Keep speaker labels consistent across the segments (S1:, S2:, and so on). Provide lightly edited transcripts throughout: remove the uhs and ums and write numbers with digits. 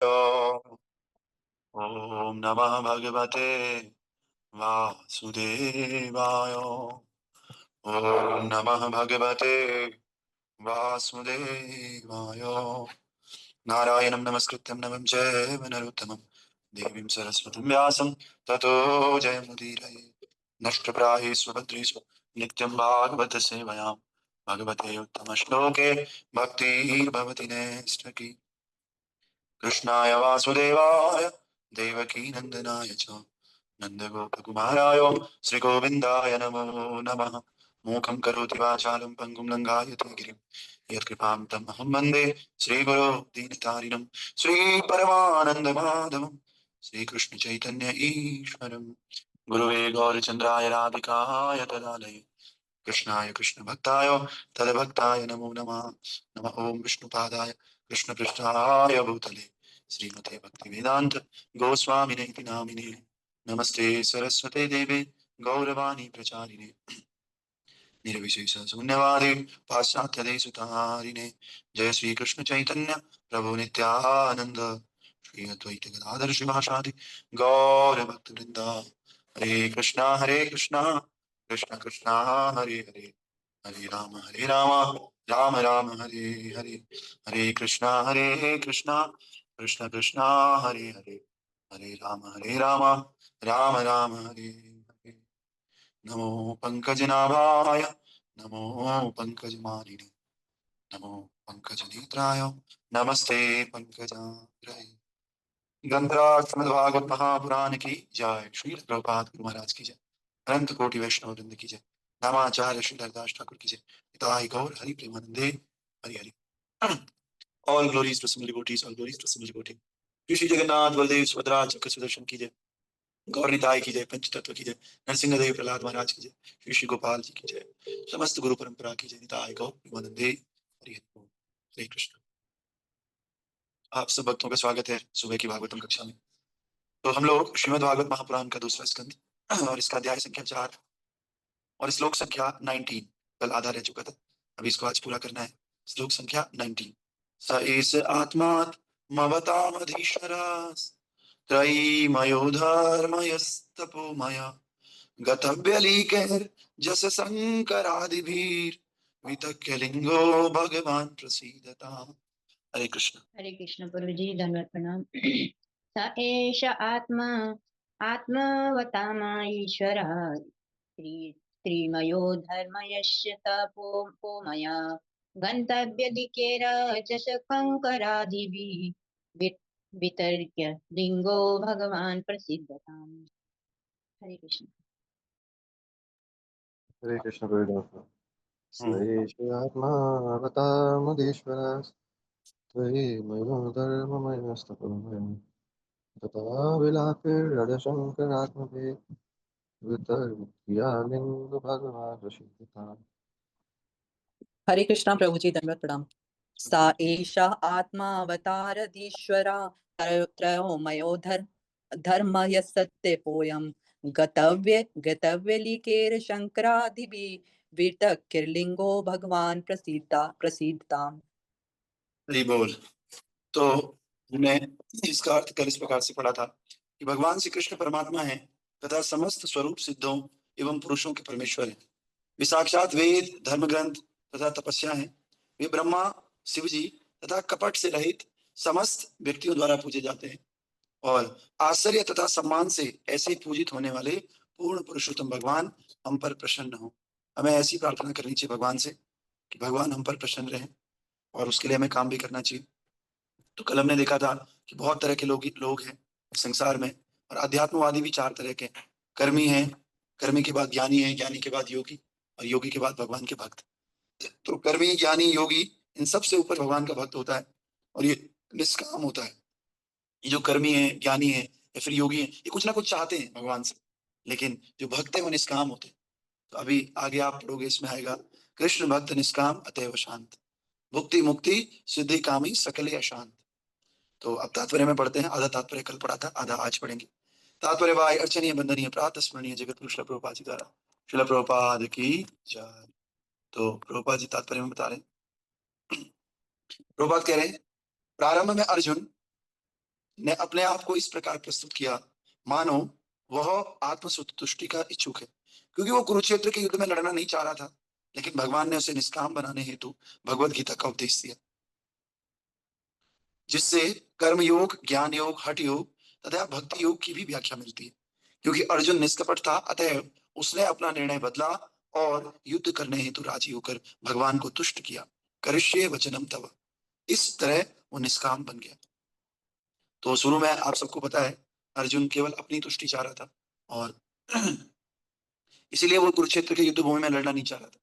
S1: ओम नमः भगवते वासुदेवाय। ओम नमः भगवते वासुदेवाय। नारायणं नमस्कृत्यं नरं चैव नरोत्तमं देवीं सरस्वतीं व्यासं ततो जयमुदीरये। नष्टप्राहेषु भद्रेषु नित्यं भागवत सेवयां भगवते उत्तमश्लोके भक्तिर्भवति नैष्ठकी। कृष्णाय वासुदेवाय देवकी नंदनाय च नन्दगोपकुमाराय श्रीगोविन्दाय नमो नमः। मूकं करोति वाचालं पङ्गुं लङ्घयते गिरिं यत्कृपां तमहं वन्दे श्रीगुरो दीनतारिणं श्रीपरमानन्दमाधवं श्रीकृष्णचैतन्य ईश्वरं गुरुवे गौरचन्द्राय राधिकाय तदालये कृष्णाय कृष्णभक्ताय तद्भक्ताय नमो नमः। नमः ओं विष्णुपादाय कृष्णपृष्ठाय भूतले श्रीमते भक्तिवेदांत गोस्वामिने इति नामिने। नमस्ते सरस्वते देवे गौरवाणी प्रचारिणे निर्विशेष शून्यवादे पाश्चात्य देशतारिणे। जय श्री कृष्ण चैतन्य प्रभु नित्यानंद श्री अद्वैत गदाधर शिवासादि गौर भक्त वृंदा। हरे कृष्णा कृष्ण कृष्णा हरे हरे हरे राम राम राम हरे हरे। हरे कृष्णा कृष्ण कृष्णा हरे हरे हरे राम राम राम हरे हरे। नमो पंकजनाभाय नमो पंकजमालिने नमो पंकजनेत्राय नमस्ते पंकजाग्रये। ग्रंथराज श्रीमद्भागवत महापुराण की जय। श्री प्रभुपाद गुरु महाराज की जय। अनंत कोटि वैष्णव वृंद की जय। रामाचार्य श्री हरदास ठाकुर की जय। पिताई गौर हरि प्रेमानंदे Hari Hari. All glories to assembled devotees, all glories to assembled devotee. Shri Jagannath Baldev Subhadra Chakra Sudarshan की जय। गौर निताई की जय। पंच तत्व की जय। नरसिंह देव प्रहलाद महाराज की जय। श्री श्री गोपाल जी की जय। समस्त गुरु परंपरा की जय। निताई गौर प्रेमानंदे हरि हरि। हरे कृष्ण। आप सब भक्तों का स्वागत है सुबह की भागवतम कक्षा में। तो हम लोग श्रीमद् भागवत महापुराण का दूसरा स्कंद और इसका अध्याय संख्या 4 और श्लोक संख्या 19 कल आधा रह चुका था। अभी इसको आज पूरा करना है। श्लोक संख्या 19। स एष आत्मात्मवतामधीश्वरास् त्रयीमयो धर्मयस्तपोमय गतव्यलीकैर्जस शङ्करादिभिर्वितक्य लिङ्गो भगवान् प्रसीदताम्। हरे कृष्ण।
S2: हरे कृष्ण प्रभु जी, धन्यवाद प्रणाम। स एष आत्मा आत्मवतामा ईश्वर त्रिमयो धर्मयश्च तपोमया गन्तव्यदिकेर च शङ्करादिभिः वितर्क्य लिङ्गो भगवान् प्रसिद्धताम्। हरे कृष्ण।
S3: हरे कृष्ण गुरुदेव। सयेष आत्मावतामधीश्वरः त्वयि मयो धर्ममयस्तपोमयं तथा विलापिर्रजशङ्करात्मभे वितर्क्यालिङ्ग भगवान् प्रसीदताम्।
S4: हरे कृष्णा प्रभु जी, धन्यवाद प्रणाम। सा एषा आत्मा अवतारधीश्वरा त्रयोमयो धर्मय सत्यपोयं गतव्यलिकेर शंकरादिभिः वितर्क्यलिंगो भगवान प्रसीदताम्।
S1: हरि बोल। तो हमने इसका अर्थ कल इस प्रकार से पढ़ा था कि भगवान श्री कृष्ण परमात्मा है तथा समस्त स्वरूप सिद्धों एवं पुरुषों के परमेश्वर हैं। वे साक्षात वेद धर्म ग्रंथ तथा तपस्या हैं। वे ब्रह्मा शिव जी तथा कपट से रहित समस्त व्यक्तियों द्वारा पूजे जाते हैं और आश्चर्य तथा सम्मान से ऐसे पूजित होने वाले पूर्ण पुरुषोत्तम भगवान हम पर प्रसन्न हो। हमें ऐसी प्रार्थना करनी चाहिए भगवान से कि भगवान हम पर प्रसन्न रहें और उसके लिए हमें काम भी करना चाहिए। तो कल हमने देखा था कि बहुत तरह के लोग हैं संसार में और अध्यात्मवादी भी 4 तरह के हैं। कर्मी हैं, कर्मी के बाद ज्ञानी है, ज्ञानी के बाद योगी और योगी के बाद भगवान के भक्त। तो कर्मी ज्ञानी योगी इन सबसे ऊपर भगवान का भक्त होता है और ये निष्काम होता है। ये जो कर्मी है, ज्ञानी है या फिर योगी है, ये कुछ ना कुछ चाहते हैं भगवान से, लेकिन जो भक्त है वो निष्काम होते हैं। तो अभी आगे आप पढ़ोगे इसमें आएगा कृष्ण भक्त निष्काम अतएव शांत भुक्ति मुक्ति सिद्धि कामी सकले अशांत। तो अब तात्पर्य में पढ़ते हैं। आधा तात्पर्य कल पढ़ा था, आधा आज पढ़ेंगे। तात्पर्य भाई अर्चनीय बंदनीय प्रातः स्मरणीय जगत पुरुष शिला प्रभुपाद जी द्वारा। शिला प्रभुपाद की जय। तो प्रभुपाद जी तात्पर्य में बता रहे हैं। प्रभुपाद कह रहे हैं प्रारंभ में अर्जुन, ने अपने आप को इस प्रकार प्रस्तुत किया मानो वह आत्मसंतुष्टि का इच्छुक है, क्योंकि वो कुरुक्षेत्र के युद्ध में लड़ना नहीं चाह रहा था, लेकिन भगवान ने उसे निष्काम बनाने हेतु भगवत गीता का उपदेश दिया, जिससे कर्म योग, ज्ञान योग, हठ योग तथा भक्ति योग की भी व्याख्या मिलती है। क्योंकि अर्जुन निष्कपट था, अतः उसने अपना निर्णय बदला और युद्ध करने हेतु राजी होकर भगवान को तुष्ट किया। करिष्ये वचनम तव, इस तरह वो निष्काम बन गया। तो शुरू में आप सबको पता है अर्जुन केवल अपनी तुष्टि चाह रहा था और इसीलिए वो कुरुक्षेत्र के युद्ध भूमि में लड़ना नहीं चाह रहा था।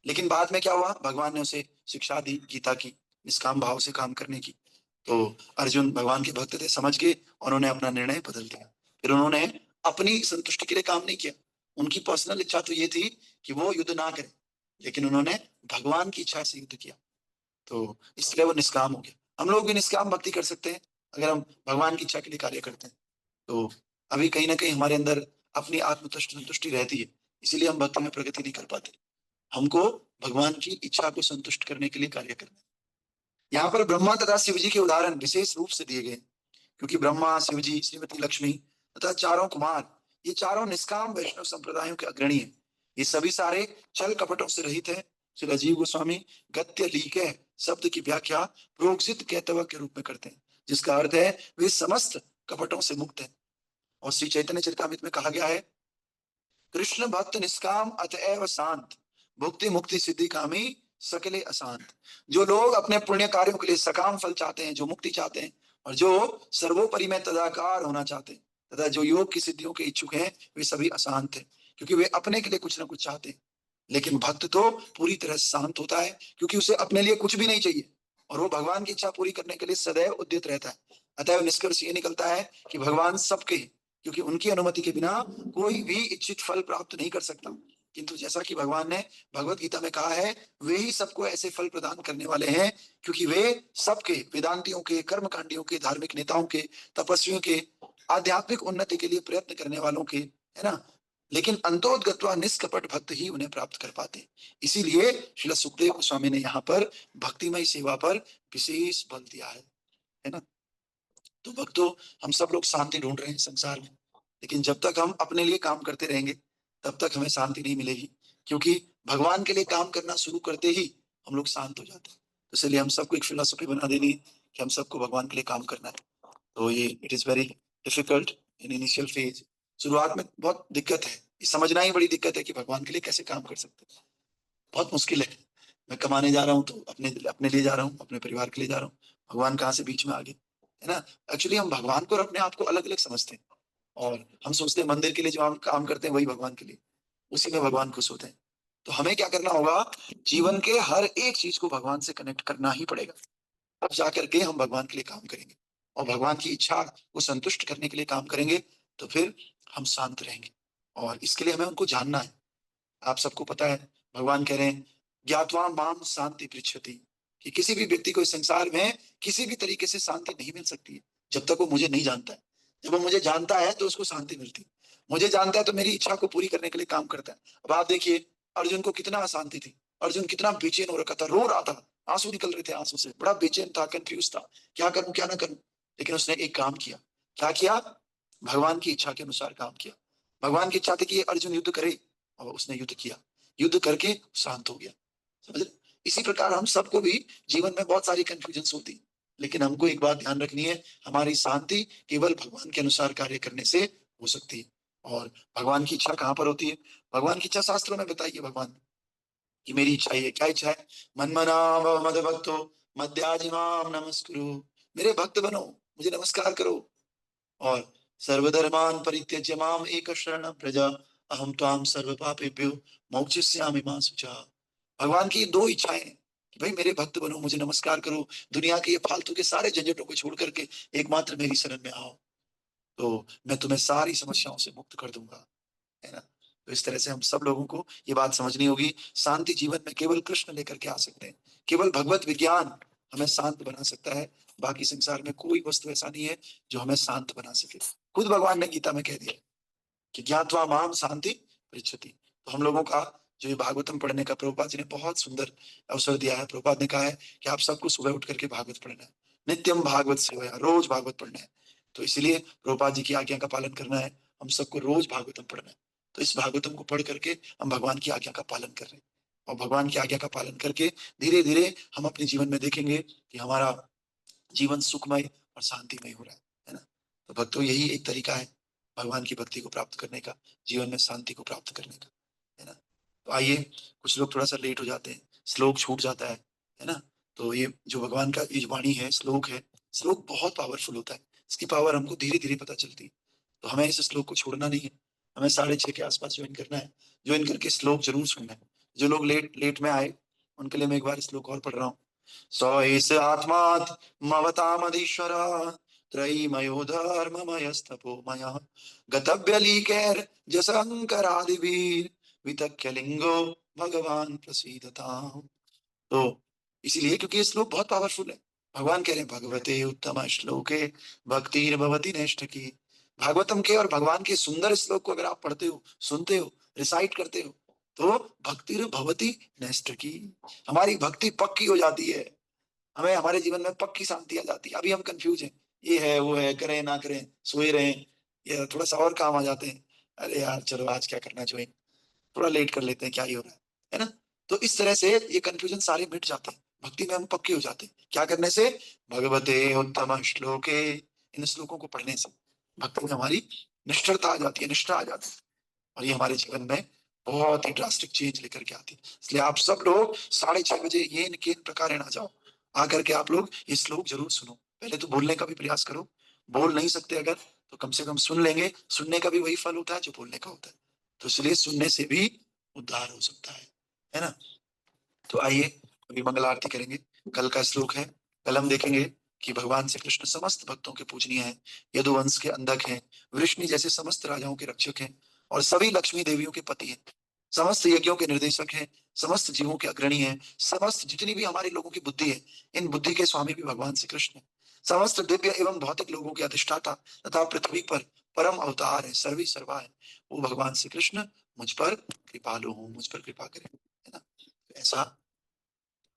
S1: लेकिन बाद में क्या हुआ, भगवान ने उसे शिक्षा दी गीता की, निष्काम भाव से काम करने की। तो अर्जुन भगवान के भक्त थे, समझ गए और उन्होंने अपना निर्णय बदल दिया। फिर उन्होंने अपनी संतुष्टि के लिए काम नहीं किया। उनकी पर्सनल इच्छा तो ये थी कि वो युद्ध ना करें, लेकिन उन्होंने भगवान की इच्छा से युद्ध किया, तो इसलिए वो निष्काम हो गया। हम लोग भी निष्काम भक्ति कर सकते हैं अगर हम भगवान की इच्छा के लिए कार्य करते हैं। तो अभी कहीं ना कहीं हमारे अंदर अपनी आत्मतुष्ट संतुष्टि रहती है, इसीलिए हम भक्ति में प्रगति नहीं कर पाते। हमको भगवान की इच्छा को संतुष्ट करने के लिए कार्य करना है। यहाँ पर ब्रह्मा तथा शिव जी के उदाहरण विशेष रूप से दिए गए, क्योंकि ब्रह्मा, शिव जी, श्रीमती लक्ष्मी तथा चारों कुमार, ये चारों निष्काम वैष्णव संप्रदायों के अग्रणी हैं। ये सभी सारे छल कपटों से रहित हैं। श्री राजीव गोस्वामी गत्य लीके शब्द की व्याख्या प्रोक्षित कहतव के रूप में करते हैं, जिसका अर्थ है वे समस्त कपटों से मुक्त हैं। और श्री चैतन्य चरितामृत में कहा गया है, कृष्ण भक्त निष्काम अतएव शांत, भुक्ति मुक्ति सिद्धि कामी सकले अशांत। जो लोग अपने पुण्य कार्यों के लिए सकाम फल चाहते हैं, जो मुक्ति चाहते हैं और जो सर्वोपरि में तदाकार होना चाहते हैं तथा जो योग की सिद्धियों के इच्छुक हैं, वे सभी अशांत हैं, क्योंकि वे अपने के लिए कुछ ना कुछ चाहते हैं। लेकिन भक्त तो पूरी तरह शांत होता है, क्योंकि उसे अपने लिए कुछ भी नहीं चाहिए और वो भगवान की इच्छा पूरी करने के लिए सदैव उद्यत रहता है। अतः निष्कर्ष ये निकलता है कि भगवान सबके हैं, क्योंकि उनकी अनुमति के बिना कोई भी इच्छित फल प्राप्त नहीं कर सकता। किंतु जैसा कि भगवान ने भगवत गीता में कहा है, वे ही सबको ऐसे फल प्रदान करने वाले हैं, क्योंकि वे सबके वेदांतियों के, कर्मकांडियों के, धार्मिक नेताओं के, तपस्वियों के, आध्यात्मिक उन्नति के लिए प्रयत्न करने वालों के, है ना। लेकिन अंतोदगत्वा निष्कपट भक्त ही उन्हें प्राप्त कर पाते हैं। इसीलिए श्रील सुखदेव गोस्वामी ने यहाँ पर भक्तिमय सेवा पर विशेष बल दिया है ना। तो भक्तों, हम सब लोग शांति ढूंढ रहे हैं संसार में, लेकिन जब तक हम अपने लिए काम करते रहेंगे तब तक हमें शांति नहीं मिलेगी, क्योंकि भगवान के लिए काम करना शुरू करते ही हम लोग शांत हो जाते हैं। तो इसलिए हम सबको एक फिलोसफी बना देनी है कि हम सबको भगवान के लिए काम करना है। तो ये it is very difficult in initial phase. शुरुआत में बहुत दिक्कत है, ये समझना ही बड़ी दिक्कत है कि भगवान के लिए कैसे काम कर सकते हैं। बहुत मुश्किल है। मैं कमाने जा रहा हूँ तो अपने अपने लिए जा रहा हूँ, अपने परिवार के लिए जा रहा हूँ, भगवान कहाँ से बीच में आ गए, है ना। एक्चुअली हम भगवान को और अपने आप को अलग अलग समझते हैं और हम सोचते हैं मंदिर के लिए जो हम काम करते हैं वही भगवान के लिए, उसी में भगवान खुश होते हैं। तो हमें क्या करना होगा, जीवन के हर एक चीज को भगवान से कनेक्ट करना ही पड़ेगा, तब जाकर के हम भगवान के लिए काम करेंगे और भगवान की इच्छा को संतुष्ट करने के लिए काम करेंगे, तो फिर हम शांत रहेंगे। और इसके लिए हमें उनको जानना है। आप सबको पता है, भगवान कह रहे हैं ज्ञात्वा माम शांति पृच्छति, कि किसी भी व्यक्ति को इस संसार में किसी भी तरीके से शांति नहीं मिल सकती है जब तक वो मुझे नहीं जानता है। जब वो मुझे जानता है तो उसको शांति मिलती है। मुझे जानता है तो मेरी इच्छा को पूरी करने के लिए काम करता है। अब आप देखिए, अर्जुन को कितना अशांति थी, अर्जुन कितना बेचैन हो रखा था, रो रहा था, आंसू निकल रहे थे आंसू से, बड़ा बेचैन था, कंफ्यूज था, क्या करूं क्या ना करूं। लेकिन उसने एक काम किया। क्या किया? भगवान की इच्छा के अनुसार काम किया। भगवान की इच्छा थी कि अर्जुन युद्ध करे और उसने युद्ध किया, युद्ध करके शांत हो गया। समझ रहे? इसी प्रकार हम सबको भी जीवन में बहुत सारी कंफ्यूजन होती, लेकिन हमको एक बात ध्यान रखनी है, हमारी शांति केवल भगवान के अनुसार कार्य करने से हो सकती है। और भगवान की इच्छा कहाँ पर होती है? भगवान की इच्छा शास्त्रों में बताइए भगवान कि मेरी इच्छा है, क्या इच्छा है? मन्मना भव मद भक्तो मद्याजिमाम नमस्कुरु, मेरे भक्त बनो, मुझे नमस्कार करो। और सर्वधर्मान परित्यज्य माम एक शरणं व्रज, अहम त्वाम सर्व पापेभ्यो मोक्षयिष्यामि मा शुचः। भगवान की दो इच्छाएं हैं कि भाई मेरे भक्त बनो, मुझे नमस्कार करो, दुनिया के ये फालतू के सारे झंझटों को छोड़ करके एकमात्र मेरी शरण में आओ, तो मैं तुम्हें सारी समस्याओं से मुक्त कर दूंगा, है ना। तो इस तरह से हम सब लोगों को ये बात समझनी होगी, शांति जीवन में केवल कृष्ण लेकर के आ सकते हैं, केवल भगवत विज्ञान हमें शांत बना सकता है। बाकी संसार में कोई वस्तु ऐसा नहीं है जो हमें शांत बना सके। खुद भगवान ने गीता में कह दिया कि ज्ञात्वा माम शांति पृच्छति। तो हम लोगों का जो ये भागवतम पढ़ने का प्रभुपाद जी ने बहुत सुंदर अवसर दिया है। प्रभुपाद ने कहा है कि आप सबको सुबह उठ करके भागवत पढ़ना है, नित्यम भागवत सेवया, रोज भागवत पढ़ना है। तो इसलिए प्रभुपाद जी की आज्ञा का पालन करना है, हम सबको रोज भागवतम पढ़ना है। तो इस भागवतम को पढ़ करके हम भगवान की आज्ञा का पालन कर रहे हैं, और भगवान की आज्ञा का पालन करके धीरे धीरे हम अपने जीवन में देखेंगे कि हमारा जीवन सुखमय और शांतिमय हो रहा है ना। तो भक्तों यही एक तरीका है भगवान की भक्ति को प्राप्त करने का, जीवन में शांति को प्राप्त करने का, है ना। तो आइए, कुछ लोग थोड़ा सा लेट हो जाते हैं, श्लोक छूट जाता है ना। तो ये जो भगवान का ये जो वाणी है, श्लोक है, श्लोक बहुत पावरफुल होता है, इसकी पावर हमको धीरे धीरे पता चलती है। तो हमें इस श्लोक को छोड़ना नहीं है, हमें 6:30 के आसपास ज्वाइन करना है, ज्वाइन करके श्लोक जरूर सुनना है। जो लोग लेट लेट में आए उनके लिए मैं एक बार श्लोक और पढ़ रहा हूँ। सो एष आत्मात् ममतामधीश्वर त्रयीमयो धर्ममयस्तपोमयः गतव्यलीकैर्जसङ्करादिभिः वितक्य लिंगो भगवान प्रसीदताम्। तो इसीलिए क्योंकि ये श्लोक बहुत पावरफुल है, भगवान कह रहे हैं भगवते उत्तम श्लोके भक्तिर्भवति नैष्ठिकी। भागवतम के और भगवान के सुंदर श्लोक को अगर आप पढ़ते हो, सुनते हो, रिसाइट करते हो, तो भक्तिर्भवति नैष्ठिकी, हमारी भक्ति पक्की हो जाती है, हमें हमारे जीवन में पक्की शांति आ जाती है। अभी हम कंफ्यूज हैं, ये है वो है, करें ना करें, सोए रहें, या थोड़ा सा और काम आ जाते हैं, अरे यार चलो आज क्या करना चाहिए, थोड़ा लेट कर लेते हैं, क्या ही हो रहा है ना। तो इस तरह से ये कंफ्यूजन सारे मिट जाते हैं, भक्ति में हम पक्के हो जाते हैं। क्या करने से? भगवते उत्तम श्लोके, इन श्लोकों को पढ़ने से भक्ति में हमारी निष्ठता आ जाती है, निष्ठा आ जाती है, और ये हमारे जीवन में बहुत ही ड्रास्टिक चेंज लेकर के आती है। इसलिए आप सब लोग 6:30 बजे ये केन प्रकार आ जाओ, आकर के आप लोग ये श्लोक जरूर सुनो। पहले तो बोलने का भी प्रयास करो, बोल नहीं सकते अगर तो कम से कम सुन लेंगे, सुनने का भी वही फल होता है जो बोलने का होता है। तो इसलिए सुनने से भी उद्धार हो सकता है ना। तो आइए अभी मंगल आरती करेंगे। कल का श्लोक है, कल हम देखेंगे कि भगवान श्री कृष्ण समस्त भक्तों के पूजनीय हैं, यदुवंश के अंधक हैं, वृष्णि जैसे समस्त राजाओं के रक्षक हैं, और सभी लक्ष्मी देवियों के पति हैं, समस्त यज्ञों के निर्देशक हैं, समस्त जीवों के अग्रणी हैं, समस्त जितनी भी हमारे लोगों की बुद्धि है, इन बुद्धि के स्वामी भी भगवान श्री कृष्ण है, समस्त दिव्य एवं भौतिक लोगों के अधिष्ठाता तथा पृथ्वी पर परम अवतार है, सर्वी सर्वा है, वो भगवान श्री कृष्ण मुझ पर कृपालु हो, मुझ पर कृपा करें, है ना। ऐसा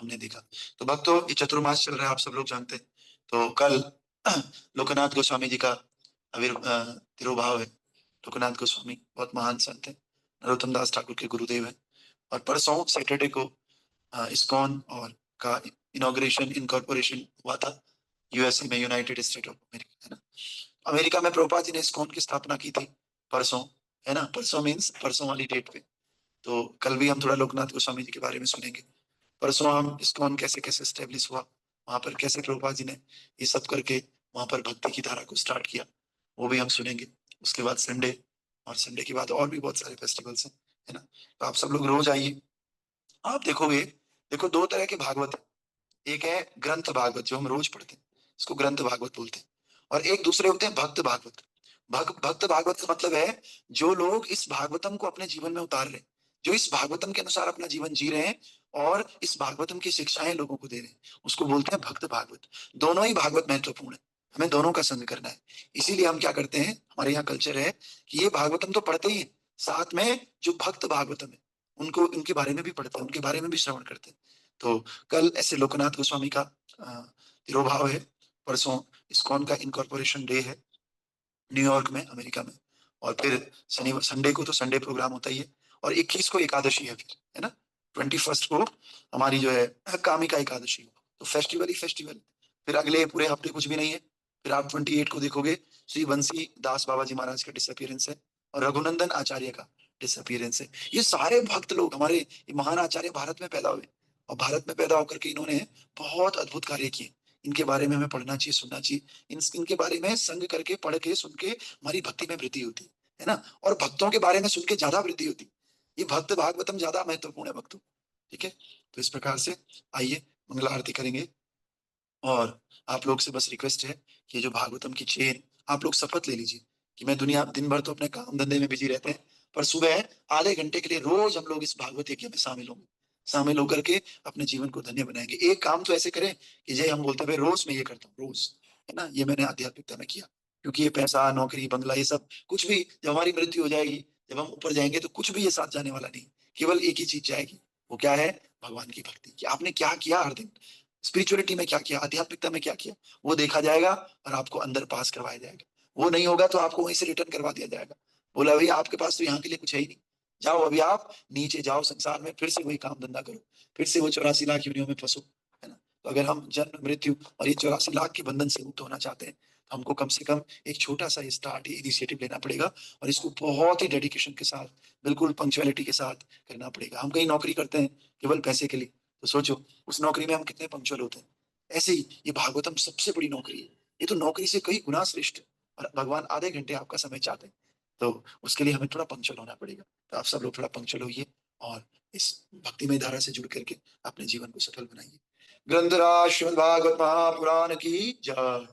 S1: हमने देखा। तो भक्तों ये चतुर्मास चल रहा है, आप सब लोग जानते हैं। तो कल लोकनाथ गोस्वामी जी का तिरुभाव है। लोकनाथ गोस्वामी बहुत महान संत है, नरोत्तम दास ठाकुर के गुरुदेव है। और परसों सैटरडे को इस्कॉन और का इनॉग्रेशन इनकॉर्पोरेशन हुआ था यूएसए में, यूनाइटेड स्टेट ऑफ अमेरिका, है ना। अमेरिका में प्रभुपाद जी ने इस्कॉन की स्थापना की थी परसों, है ना। परसों मीन्स परसों वाली डेट पे। तो कल भी हम थोड़ा लोकनाथ गोस्वामी जी के बारे में सुनेंगे। परसों हम इस्कॉन कैसे कैसे स्टेब्लिश हुआ, वहां पर कैसे प्रभुपाद जी ने ये सब करके वहां पर भक्ति की धारा को स्टार्ट किया, वो भी हम सुनेंगे। उसके बाद संडे, और संडे के बाद और भी बहुत सारे फेस्टिवल्स हैं, है ना। तो आप सब लोग रोज आइए। आप देखोगे, देखो दो तरह के भागवत है, एक है ग्रंथ भागवत जो हम रोज पढ़ते हैं, इसको ग्रंथ भागवत बोलते हैं, और एक दूसरे होते हैं भक्त भागवत। भक्त भागवत का मतलब है जो लोग इस भागवतम को अपने जीवन में उतार रहे हैं, जो इस भागवतम के अनुसार अपना जीवन जी रहे हैं और इस भागवतम की शिक्षाएं लोगों को दे रहे हैं, उसको बोलते हैं भक्त भागवत। दोनों ही भागवत महत्वपूर्ण है, हमें दोनों का संग करना है। इसीलिए हम क्या करते हैं, हमारे यहाँ कल्चर है कि ये भागवतम तो पढ़ते ही हैं, साथ में जो भक्त भागवतम है उनको, उनके बारे में भी पढ़ते हैं, उनके बारे में भी श्रवण करते हैं। तो कल ऐसे लोकनाथ गोस्वामी का तिरोभाव है, परसों इस्कॉन का इनकॉर्पोरेशन डे है न्यूयॉर्क में, अमेरिका में, और फिर शनिवार संडे को तो संडे प्रोग्राम होता ही है, और 21 को एकादशी है फिर, है ना। 21 को हमारी जो है कामिका एकादशी, तो फेस्टिवल ही फेस्टिवल। फिर अगले पूरे हफ्ते कुछ भी नहीं है। फिर आप 28 को देखोगे श्री बंसी दास बाबा जी महाराज का डिसअपियरेंस है, और रघुनंदन आचार्य का डिसअपियरेंस है। ये सारे भक्त लोग हमारे ये महान आचार्य भारत में पैदा हुए, और भारत में पैदा होकर के इन्होंने बहुत अद्भुत कार्य किए। इनके बारे में हमें पढ़ना चाहिए, सुनना चाहिए। इनके बारे में संग करके, पढ़ के, सुन के हमारी भक्ति में वृद्धि होती है ना। और भक्तों के बारे में सुन के ज्यादा वृद्धि होती, ये भक्त भागवतम ज्यादा महत्वपूर्ण है भक्तों, ठीक है। तो इस प्रकार से आइए मंगला आरती करेंगे, और आप लोग से बस रिक्वेस्ट है कि जो भागवतम की चेन, आप लोग शपथ ले लीजिए कि मैं दुनिया दिन भर तो अपने काम धंधे में बिजी रहते हैं, पर सुबह आधे घंटे के लिए रोज हम लोग इस भागवत यज्ञ में शामिल होंगे, शामिल होकर के अपने जीवन को धन्य बनाएंगे। एक काम तो ऐसे करें कि जय हम बोलते हैं रोज मैं ये करता हूँ, रोज, है ना। ये मैंने आध्यात्मिकता में किया, क्योंकि ये पैसा, नौकरी, बंगला, ये सब कुछ भी जब हमारी मृत्यु हो जाएगी, जब हम ऊपर जाएंगे, तो कुछ भी ये साथ जाने वाला नहीं, केवल एक ही चीज जाएगी, वो क्या है? भगवान की भक्ति, कि आपने क्या किया हर दिन। स्पिरिचुअलिटी में क्या किया, आध्यात्मिकता में क्या किया, वो देखा जाएगा और आपको अंदर पास करवाया जाएगा। वो नहीं होगा तो आपको वहीं से रिटर्न करवा दिया जाएगा। बोला भाई आपके पास तो यहाँ के लिए कुछ है ही नहीं, जाओ अभी आप नीचे जाओ संसार में, फिर से वही काम धंधा करो, फिर से वो 84 लाख योनियों में फंसो, है ना। तो अगर हम जन्म मृत्यु और ये 84 लाख के बंधन से मुक्त होना चाहते हैं तो हमको कम से कम एक छोटा सा स्टार्ट इनिशिएटिव लेना पड़ेगा और इसको बहुत ही डेडिकेशन के साथ, बिल्कुल पंक्चुअलिटी के साथ करना पड़ेगा। हम कहीं नौकरी करते हैं केवल पैसे के लिए, तो सोचो उस नौकरी में हम कितने पंक्चुअल होते हैं। ऐसे ही ये भागवतम सबसे बड़ी नौकरी है, ये तो नौकरी से कई गुना श्रेष्ठ है और भगवान आधे घंटे आपका समय चाहते हैं, तो उसके लिए हमें थोड़ा पंक्चुअल होना पड़ेगा। तो आप सब लोग थोड़ा पंक्चुअल होइए और इस भक्तिमय धारा से जुड़ करके अपने जीवन को सफल बनाइए। ग्रंथराज श्रीमद् भागवत महापुराण की जय।